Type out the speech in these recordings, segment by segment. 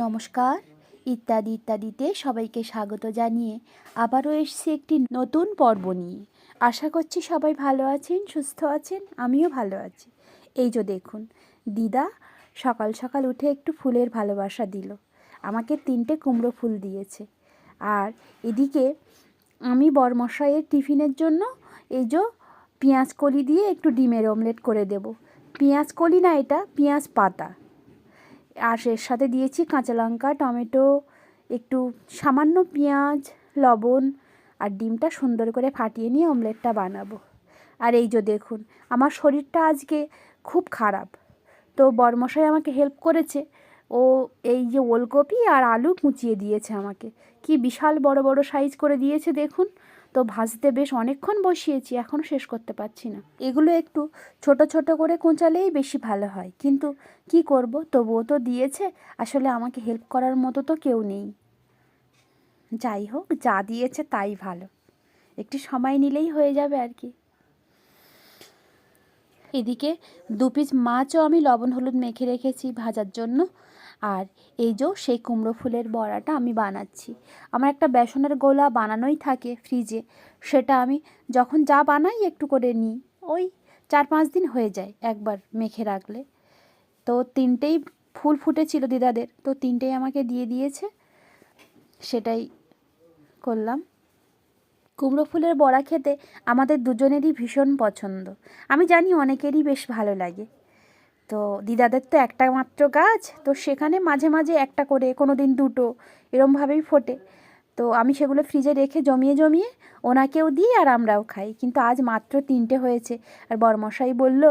নমস্কার। ইত্যাদি ইত্যাদিতে সবাইকে স্বাগত জানিয়ে আবারও এসেছি একটি নতুন পর্ব নিয়ে। আশা করছি সবাই ভালো আছেন, সুস্থ আছেন, আমিও ভালো আছি। এই যে দেখুন, দিদা সকাল সকাল উঠে একটু ফুলের ভালোবাসা দিল, আমাকে 3টে কুমড়ো ফুল দিয়েছে। আর এদিকে আমি বরমশাইয়ের টিফিনের জন্য এই যে পেঁয়াজ কলি দিয়ে একটু ডিমের অমলেট করে দেব। পেঁয়াজ কলি না, এটা পেঁয়াজ পাতা। আর এর সাথে দিয়েছি কাঁচা লঙ্কা, টমেটো, একটু সামান্য পেঁয়াজ, লবণ, আর ডিমটা সুন্দর করে ফাটিয়ে নিয়ে অমলেটটা বানাবো। আর এই যে দেখুন, আমার শরীরটা আজকে খুব খারাপ, তো বরমশাই আমাকে হেল্প করেছে। ও এই যে ওলকপি আর আলু কুচিয়ে দিয়েছে আমাকে, কি বিশাল বড় বড় সাইজ করে দিয়েছে দেখুন। তো ভাজতে বেশ অনেকক্ষণ বসিয়েছি, এখনও শেষ করতে পারছি না। এগুলো একটু ছোট ছোট করে কোঁচালেই বেশি ভালো হয়, কিন্তু কি করব, তবুও তো দিয়েছে। আসলে আমাকে হেল্প করার মতো তো কেউ নেই। যাই হোক, যা দিয়েছে তাই ভালো, একটু সময় নিলেই হয়ে যাবে আর কি। এদিকে 2 পিস মাছও আমি লবণ হলুদ মেখে রেখেছি ভাজার জন্য। আর এই যে সেই কুমড়ো ফুলের বড়াটা আমি বানাচ্ছি। আমার একটা বেসনের গোলা বানানোই থাকে ফ্রিজে, সেটা আমি যখন যা বানাই একটু করে নিই, ওই 4-5 দিন হয়ে যায় একবার মেখে রাখলে। তো 3টেই ফুল ফুটেছিল দিদাদের, তো 3টেই আমাকে দিয়ে দিয়েছে, সেটাই করলাম। কুমড়ো ফুলের বড়া খেতে আমাদের দুজনেরই ভীষণ পছন্দ। আমি জানি অনেকেরই বেশ ভালো লাগে। তো দিদাদের তো একটা মাত্র গাছ, তো সেখানে মাঝে মাঝে একটা করে, কোনো দিন 2টো, এরমভাবেই ফোটে। তো আমি সেগুলো ফ্রিজে রেখে জমিয়ে জমিয়ে ওনাকেও দিই আর আমরাও খাই। কিন্তু আজ মাত্র 3টে হয়েছে, আর বরমশাই বলল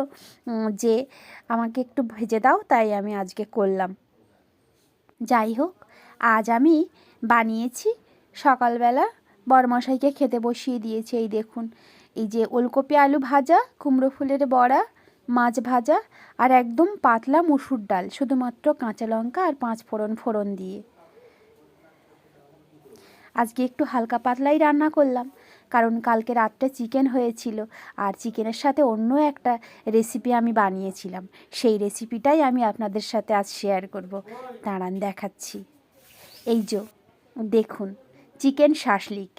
যে আমাকে একটু ভেজে দাও, তাই আমি আজকে করলাম। যাই হোক, আজ আমি বানিয়েছি সকালবেলা, বরমশাইকে খেতে বসিয়ে দিয়েছি। এই দেখুন, এই যে ওলকপি আলু ভাজা, কুমড়ো ফুলের বড়া, মাছ ভাজা, আর একদম পাতলা মুসুর ডাল, শুধুমাত্র কাঁচা লঙ্কা আর 5 ফোড়ন দিয়ে। আজকে একটু হালকা পাতলাই রান্না করলাম, কারণ কালকে রাত্রে চিকেন হয়েছিল, আর চিকেনের সাথে অন্য একটা রেসিপি আমি বানিয়েছিলাম। সেই রেসিপিটাই আমি আপনাদের সাথে আজ শেয়ার করব। দাঁড়ান দেখাচ্ছি। এই যে দেখুন, চিকেন শাসলিক।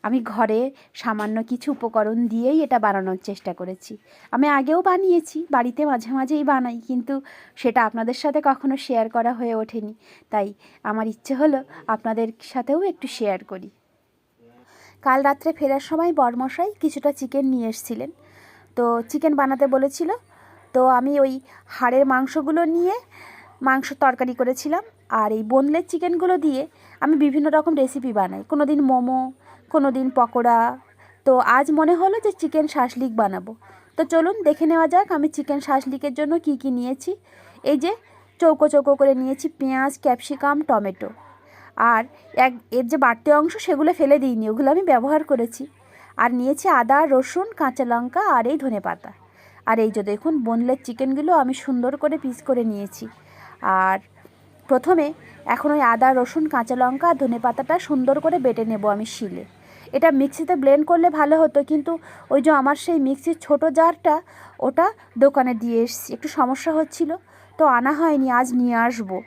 আমি ঘরে সামান্য কিছু উপকরণ দিয়েই এটা বানানোর চেষ্টা করেছি। আমি আগেও বানিয়েছি, বাড়িতে মাঝে মাঝেই বানাই, কিন্তু সেটা আপনাদের সাথে কখনো শেয়ার করা হয়ে ওঠেনি। তাই আমার ইচ্ছে হলো আপনাদের সাথেও একটু শেয়ার করি। কাল রাত্রে ফেরার সময় বরমশাই কিছুটা চিকেন নিয়ে এসেছিলেন, তো চিকেন বানাতে বলেছিল। তো আমি ওই হাড়ের মাংসগুলো নিয়ে মাংস তরকারি করেছিলাম। আর এই বোনলেস চিকেনগুলো দিয়ে আমি বিভিন্ন রকম রেসিপি বানাই, কোনো দিন মোমো, কোনো দিন পকোড়া। তো আজ মনে হলো যে চিকেন শাসলিক বানাবো। তো চলুন দেখে নেওয়া যাক আমি চিকেন শাসলিকের জন্য কি কি নিয়েছি। এই যে চৌকো চৌকো করে নিয়েছি পেঁয়াজ, ক্যাপসিকাম, টমেটো, আর এর যে বাড়তি অংশ সেগুলো ফেলে দিইনি, ওগুলো আমি ব্যবহার করেছি। আর নিয়েছি আদা, রসুন, কাঁচা লঙ্কা, আর এই ধনেপাতা। আর এই যে দেখুন, বোনলেস চিকেনগুলো আমি সুন্দর করে পিস করে নিয়েছি। আর প্রথমে এখন ওই আদা, রসুন, কাঁচা লঙ্কা আর ধনেপাতাটা সুন্দর করে বেটে নেব আমি শিলে। এটা মিক্সিতে ব্লেন্ড করলে ভালো হতো, কিন্তু ওই যে আমার সেই মিক্সির ছোট জারটা, ওটা দোকানে দিয়ে এসেছি, একটু সমস্যা হচ্ছিল, তো আনা হয়নি, আজ নিয়ে আসবো।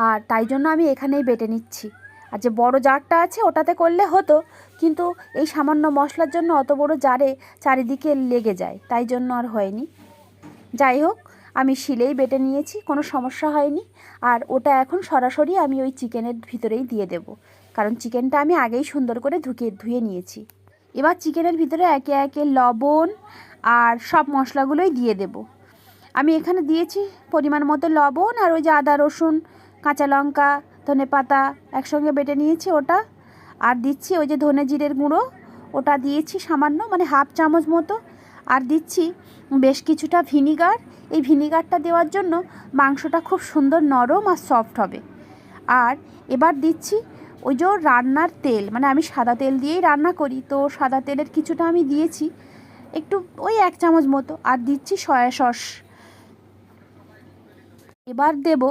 আর তাই জন্য আমি এখানেই বেটে নিচ্ছি। আর যে বড় জারটা আছে ওটাতে করলে হতো, কিন্তু এই সামান্য মশলার জন্য অত বড় জারে চারিদিকে লেগে যায়, তাই জন্য আর হয়নি। যাই হোক, আমি শিলেই বেটে নিয়েছি, কোনো সমস্যা হয়নি। আর ওটা এখন সরাসরি আমি ওই চিকেনের ভিতরেই দিয়ে দেব, কারণ চিকেনটা আমি আগেই সুন্দর করে ধুয়ে নিয়েছি। এবার চিকেনের ভিতরে একে একে লবণ আর সব মশলাগুলোই দিয়ে দেব। আমি এখানে দিয়েছি পরিমাণ মতো লবণ, আর ওই যে আদা, রসুন, কাঁচা লঙ্কা, ধনেপাতা একসঙ্গে বেটে নিয়েছি ওটা। আর দিচ্ছি ওই যে ধনে জিরের গুঁড়ো, ওটা দিয়েছি সামান্য, মানে হাফ চামচ মতো। আর দিচ্ছি বেশ কিছুটা ভিনিগার। এই ভিনিগারটা দেওয়ার জন্য মাংসটা খুব সুন্দর নরম আর সফট হবে। আর এবার দিচ্ছি ওই যে রান্নার তেল, মানে আমি সাদা তেল দিয়েই রান্না করি, তো সাদা তেলের কিছুটা আমি দিয়েছি, একটু ওই 1 চামচ মতো। আর দিচ্ছি সয়া সস। এবার দেব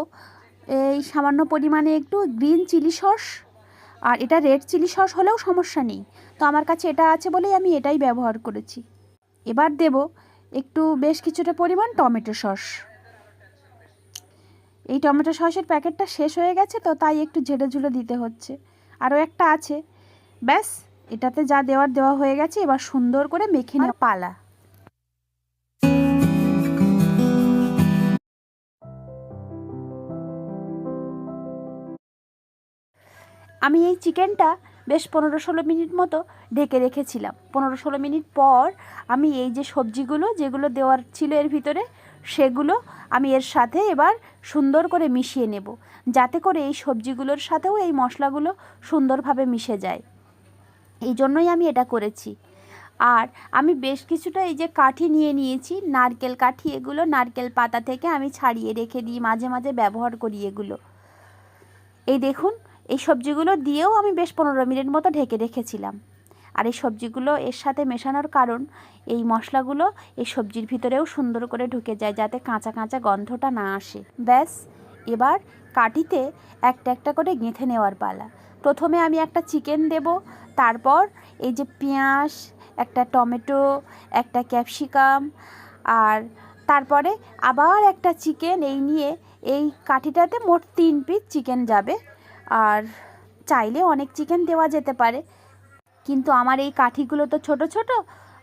এই সামান্য পরিমাণে একটু গ্রিন চিলি সস। আর এটা রেড চিলি সস হলেও সমস্যা নেই, তো আমার কাছে এটা আছে বলেই আমি এটাই ব্যবহার করেছি। এবার দেব একটু বেশ কিছুটা পরিমাণ টমেটো সস। এই টমেটো সসের প্যাকেটটা শেষ হয়ে গেছে, তো তাই একটু ঝেড়ে ঝুলে দিতে হচ্ছে। আরও একটা আছে। ব্যাস, এটাতে যা দেওয়ার দেওয়া হয়ে গেছে। এবার সুন্দর করে মেখে নেওয়া পালা। আমি এই চিকেনটা বেশ 15-16 মিনিট মতো ঢেকে রেখেছিলাম। 15-16 মিনিট পর আমি এই যে সবজিগুলো যেগুলো দেওয়ার ছিল এর ভিতরে, সেগুলো আমি এর সাথে এবার সুন্দর করে মিশিয়ে নেব, যাতে করে এই সবজিগুলোর সাথেও এই মশলাগুলো সুন্দরভাবে মিশে যায়। এই জন্যই আমি এটা করেছি। আর আমি বেশ কিছুটা এই যে কাঠি নিয়ে নিয়েছি, নারকেল কাঠি। এগুলো নারকেল পাতা থেকে আমি ছাড়িয়ে রেখে দিই, মাঝে মাঝে ব্যবহার করি এগুলো। এই দেখুন, এই সবজিগুলো দিয়েও আমি বেশ 15 মিনিট মতো ঢেকে রেখেছিলাম। আর এই সবজিগুলো এর সাথে মেশানোর কারণ এই মশলাগুলো এই সবজির ভিতরেও সুন্দর করে ঢুকে যায়, যাতে কাঁচা কাঁচা গন্ধটা না আসে। ব্যাস, এবার কাঠিতে একটা একটা করে গেঁথে নেওয়ার পালা। প্রথমে আমি একটা চিকেন দেব, তারপর এই যে পেঁয়াজ, একটা টমেটো, একটা ক্যাপসিকাম, আর তারপরে আবার একটা চিকেন। এই নিয়ে এই কাঠিটাতে মোট 3 পিস চিকেন যাবে। আর চাইলে অনেক চিকেন দেওয়া যেতে পারে, কিন্তু আমার এই কাঠিগুলো তো ছোট ছোট,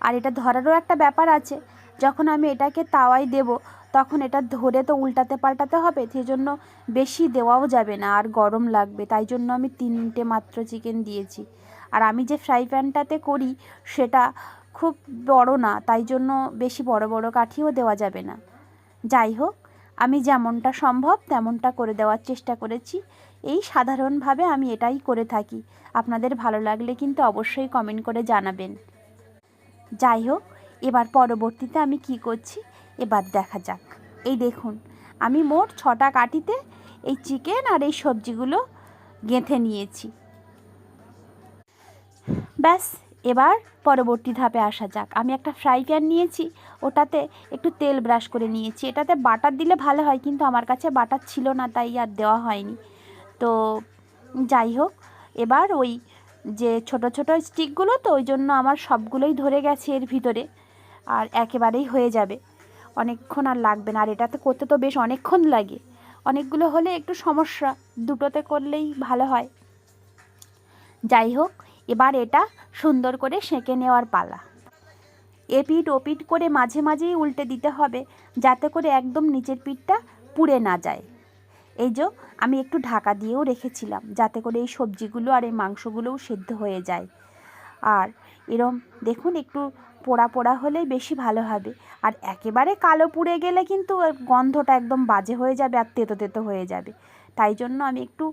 আর এটা ধরারও একটা ব্যাপার আছে। যখন আমি এটাকে তাওয়ায় দেব, তখন এটা ধরে তো উল্টাতে পাল্টাতে হবে, সেজন্য বেশি দেওয়াও যাবে না, আর গরম লাগবে। তাই জন্য আমি 3টে মাত্র চিকেন দিয়েছি। আর আমি যে ফ্রাই প্যানটাতে করি সেটা খুব বড় না, তাই জন্য বেশি বড় বড় কাঠিও দেওয়া যাবে না। যাই হোক, আমি যেমনটা সম্ভব তেমনটা করে দেওয়ার চেষ্টা করেছি। এই সাধারণভাবে আমি এটাই করে থাকি। আপনাদের ভালো লাগলে কিন্তু অবশ্যই কমেন্ট করে জানাবেন। যাই হোক, এবার পরবর্তীতে আমি কি করছি এবার দেখা যাক। এই দেখুন, আমি মোট 6টা কাঠিতে এই চিকেন আর এই সবজিগুলো গেঁথে নিয়েছি। ব্যাস, এবার পরবর্তী ধাপে আসা যাক। আমি একটা ফ্রাই প্যান নিয়েছি, ওটাতে একটু তেল ব্রাশ করে নিয়েছি। এটাতে বাটার দিলে ভালো হয়, কিন্তু আমার কাছে বাটার ছিল না, তাই আর দেওয়া হয়নি। তো যাই হোক, এবার ওই যে ছোট ছোট স্টিকগুলো, তো ওই জন্য আমার সবগুলোই ধরে গেছে এর ভিতরে, আর একেবারেই হয়ে যাবে, অনেকক্ষণ আর লাগবে না। আর এটাতে করতে তো বেশ অনেকক্ষণ লাগে। অনেকগুলো হলে একটু সমস্যা, দুটোতে করলেই ভালো হয়। যাই হোক, এবার এটা সুন্দর করে সেঁকে নেওয়ার পালা। এপিঠ ওপিঠ করে মাঝে মাঝেই উল্টে দিতে হবে, যাতে করে একদম নিচের পিঠটা পুড়ে না যায়। এই যে আমি একটু ঢাকা দিয়েও রেখেছিলাম, যাতে করে এই সবজিগুলো আর এই মাংসগুলোও সেদ্ধ হয়ে যায়। আর এরম দেখুন, একটু পোড়া পোড়া হলেই বেশি ভালো হবে। আর একেবারে কালো পুড়ে গেলে কিন্তু গন্ধটা একদম বাজে হয়ে যাবে, আর তেতো তেতো হয়ে যাবে। তাই জন্য আমি একটু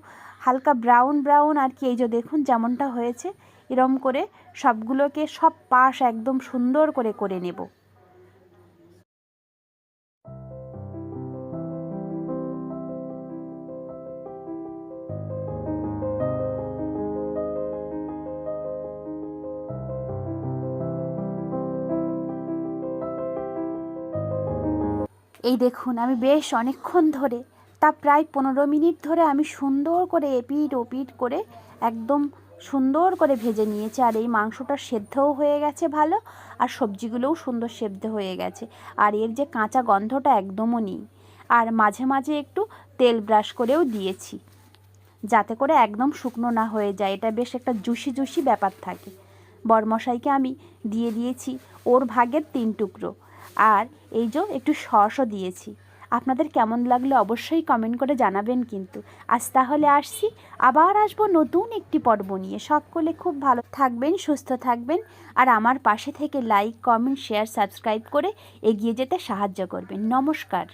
হালকা ব্রাউন ব্রাউন আর কি, এই যে দেখুন যেমনটা হয়েছে, এরম করে সবগুলোকে সব পাশ একদম সুন্দর করে করে নেব। এই দেখুন, আমি বেশ অনেকক্ষণ ধরে, তা প্রায় 15 মিনিট ধরে আমি সুন্দর করে এপিঠ ওপিঠ করে একদম সুন্দর করে ভেজে নিয়েছি। আর এই মাংসটা সেদ্ধও হয়ে গেছে ভালো, আর সবজিগুলোও সুন্দর সেদ্ধ হয়ে গেছে। আর এর যে কাঁচা গন্ধটা একদমও নেই। আর মাঝে মাঝে একটু তেল ব্রাশ করেও দিয়েছি, যাতে করে একদম শুকনো না হয়ে যায়, এটা বেশ একটা জুসি জুসি ব্যাপার থাকে। বরমশাইকে আমি দিয়ে দিয়েছি ওর ভাগের 3 টুকরো। আর এই যে একটু সসও দিয়েছি। আপনাদের কেমন লাগলো অবশ্যই কমেন্ট করে জানাবেন কিন্তু। আজ তাহলে আসছি, আবার আসবো নতুন একটি পর্ব নিয়ে। সকলে খুব ভালো থাকবেন, সুস্থ থাকবেন, আর আমার পাশে থেকে লাইক কমেন্ট শেয়ার সাবস্ক্রাইব করে এগিয়ে যেতে সাহায্য করবেন। নমস্কার।